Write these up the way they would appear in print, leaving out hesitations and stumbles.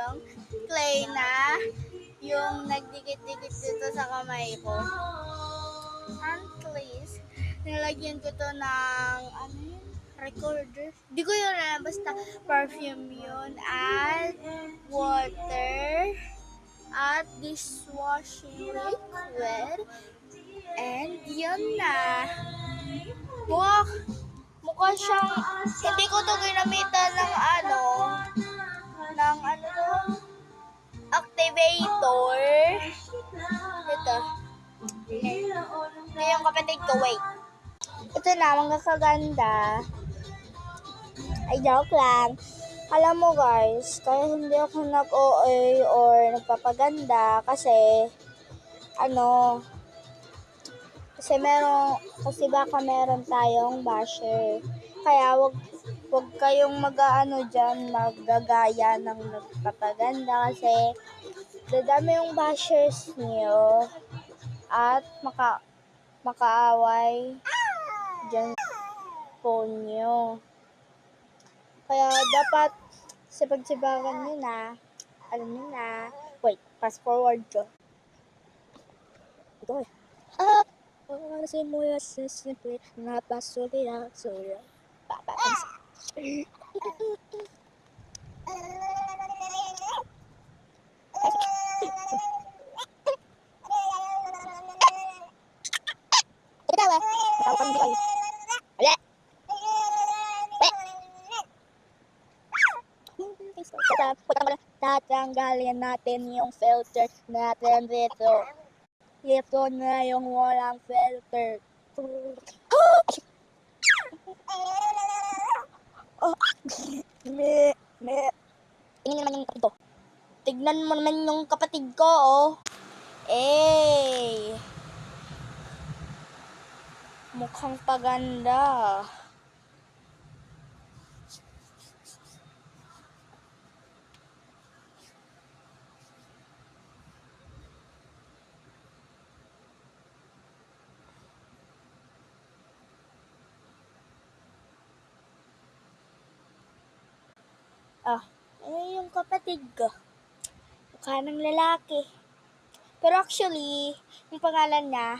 yung clay na yung nagdikit-dikit dito sa kamay ko. And please, nilagyan ko to ng, ano yun? Recorder. Di ko yun alam, basta perfume yun. At water. At dishwashing liquid. And yun na. Mukha siyang, hindi ko to ginamitan ng activator. Ito. Ito yung kapatid ko, wait. Ito na, mga kaganda. Ay, joke lang. Alam mo guys, kaya hindi ako nag-OA or nagpapaganda kasi, kasi baka meron tayong basher. Kaya wag kayong mag-ano maggagaya ng nagpapaganda kasi dadami yung bashers niyo at makaaway dyan phone nyo. Kaya dapat sipag-sibagan nyo na. Alam nyo na. Wait, fast forward ko. Ito eh. Kasi mo yung simple na pasulira. Tatanggalin natin yung filter natin dito. Ito na yung walang filter. Tignan mo naman yung kapatid ko, oh. Mukhang paganda. Yung kapatid ko. Mukha ng lalaki. Pero actually, yung pangalan niya,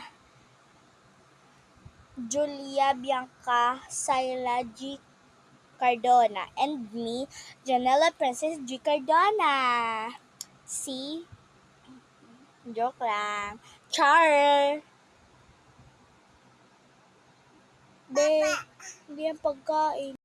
Julia Bianca Sayla G. Cardona. And me, Janela Princess G. Cardona. See? Joke lang. Char! Hindi yan pagkain.